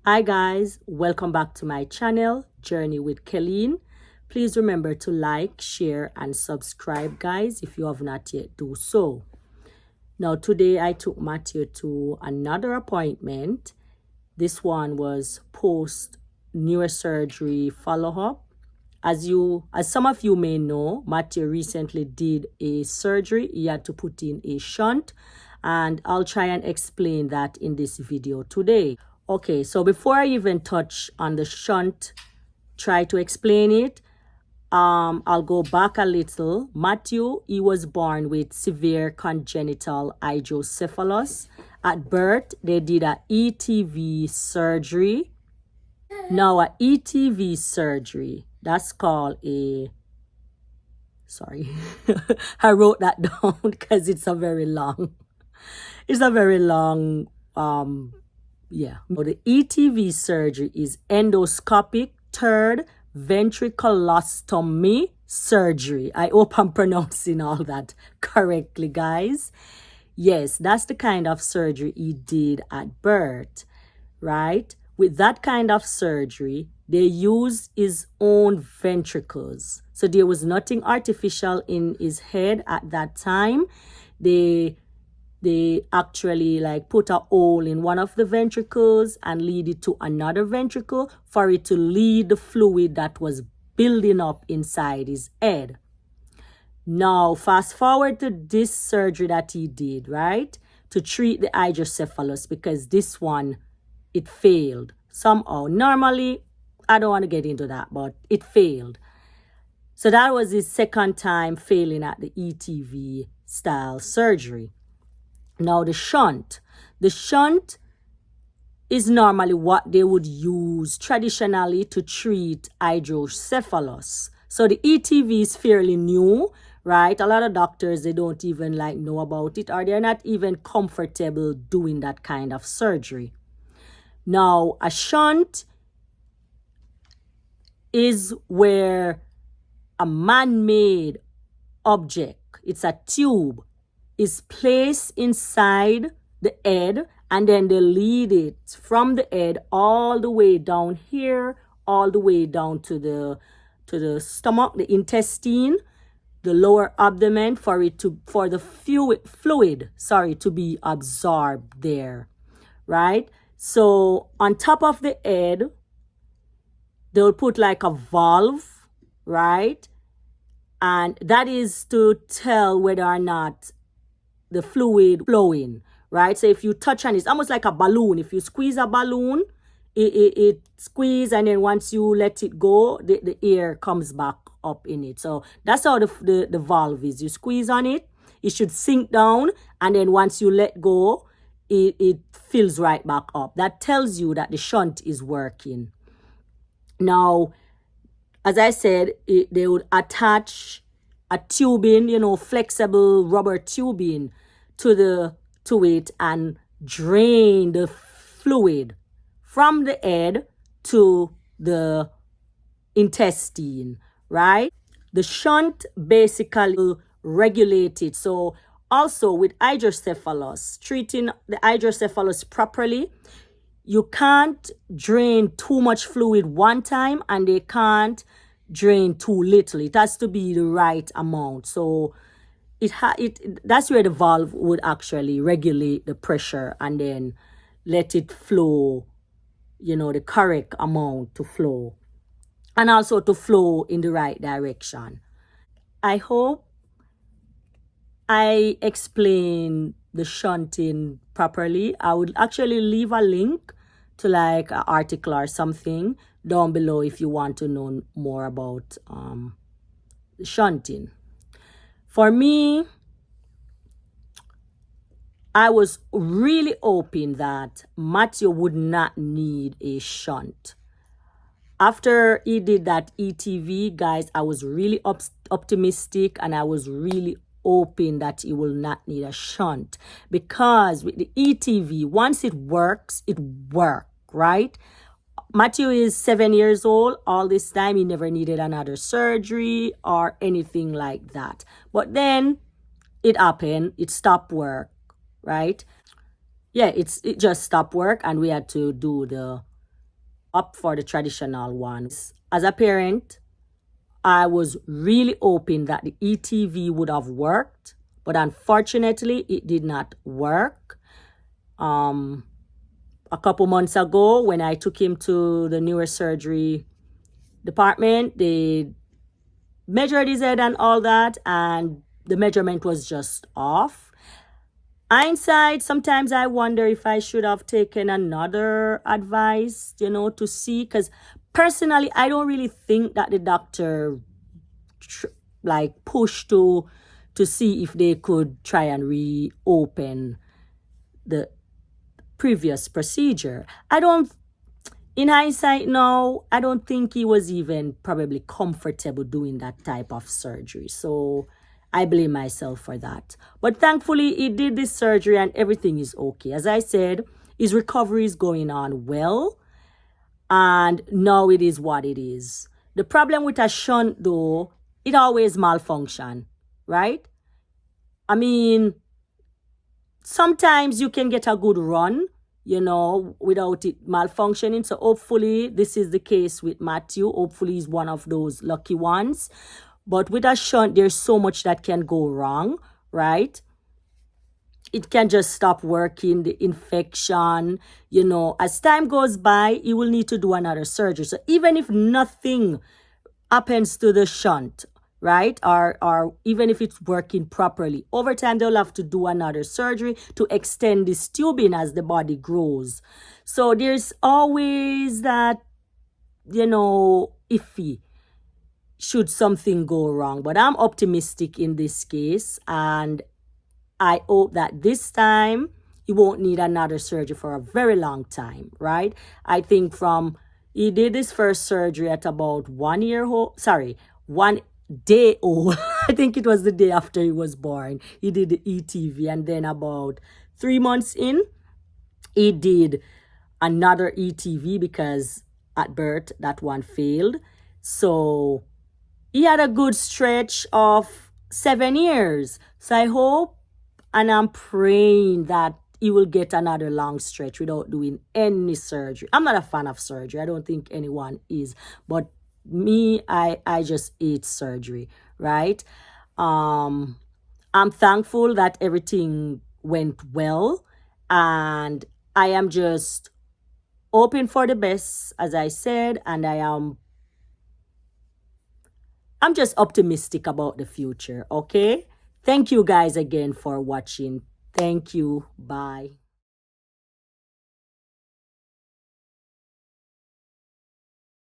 Hi guys, welcome back to my channel, Journey with Kelleen. Please remember to like, share, and subscribe, guys, if you have not yet do so. Now, today I took Matthew to another appointment. This one was post neurosurgery follow-up. As some of you may know, Matthew recently did a surgery. He had to put in a shunt, and I'll try and explain that in this video today. Okay, so before I even touch on the shunt, try to explain it, I'll go back a little. Matthew, he was born with severe congenital hydrocephalus. At birth, they did a ETV surgery. Now, a ETV surgery, that's called a, sorry, I wrote that down because it's a very long, yeah. The ETV surgery is endoscopic third ventriculostomy surgery. I hope I'm pronouncing all that correctly, guys. Yes, that's the kind of surgery he did at birth, right? With that kind of surgery, they used his own ventricles. So there was nothing artificial in his head at that time. They actually put a hole in one of the ventricles and lead it to another ventricle for it to lead the fluid that was building up inside his head. Now, fast forward to this surgery that he did, right? To treat the hydrocephalus, because this one, it failed somehow. Normally, I don't want to get into that, but it failed. So that was his second time failing at the ETV style surgery. Now, the shunt is normally what they would use traditionally to treat hydrocephalus. So the ETV is fairly new, right? A lot of doctors, they don't even know about it, or they're not even comfortable doing that kind of surgery. Now, a shunt is where a man-made object, it's a tube, is placed inside the head, and then they lead it from the head all the way down here, all the way down to the stomach, the intestine, the lower abdomen, for the fluid to be absorbed there, right? So on top of the head, they'll put a valve, right? And that is to tell whether or not the fluid flowing, right? So if you touch on it, it's almost like a balloon. If you squeeze a balloon, it squeezes, and then once you let it go, the air comes back up in it. So that's how the valve is. You squeeze on it, it should sink down, and then once you let go, it fills right back up. That tells you that the shunt is working. Now, as I said, they would attach a tubing, flexible rubber tubing to it, and drain the fluid from the head to the intestine, right? The shunt basically will regulate it. So also with hydrocephalus, treating the hydrocephalus properly, you can't drain too much fluid one time, and they can't drain too little. It has to be the right amount. So that's where the valve would actually regulate the pressure and then let it flow, the correct amount to flow, and also to flow in the right direction. I hope I explained the shunting properly. I would actually leave a link to an article or something down below if you want to know more about shunting. For me, I was really hoping that Matthew would not need a shunt. After he did that ETV, guys, I was really optimistic, and I was really hoping that he will not need a shunt, because with the ETV, once it works, right? Matthew is 7 years old. All this time, he never needed another surgery or anything like that. But then it happened. It stopped work, right? Yeah, it just stopped work, and we had to do the up for the traditional one. As a parent, I was really hoping that the ETV would have worked, but unfortunately, it did not work. A couple months ago, when I took him to the neurosurgery department, they measured his head and all that, and the measurement was just off. Hindsight, sometimes I wonder if I should have taken another advice, to see, because personally, I don't really think that the doctor pushed to see if they could try and reopen the previous procedure. In hindsight now, I don't think he was even probably comfortable doing that type of surgery. So I blame myself for that. But thankfully, he did this surgery and everything is okay. As I said, his recovery is going on well. And now it is what it is. The problem with a shunt, though, it always malfunction, right? I mean, sometimes you can get a good run, without it malfunctioning. So hopefully this is the case with Matthew. Hopefully he's one of those lucky ones. But with a shunt, there's so much that can go wrong, right? It can just stop working, the infection, as time goes by, you will need to do another surgery. So even if nothing happens to the shunt, right? Or even if it's working properly, over time they'll have to do another surgery to extend this tubing as the body grows. So there's always that, iffy should something go wrong. But I'm optimistic in this case, and I hope that this time he won't need another surgery for a very long time, right? I think he did his first surgery at about 1 year old, 1 day old. I think it was the day after he was born. He did the ETV, and then about 3 months in, he did another ETV because at birth that one failed. So he had a good stretch of 7 years. So I hope and I'm praying that he will get another long stretch without doing any surgery. I'm not a fan of surgery. I don't think anyone is. But me, I just hate surgery, right? I'm thankful that everything went well. And I am just hoping for the best, as I said. And I'm just optimistic about the future, okay? Thank you guys again for watching. Thank you. Bye.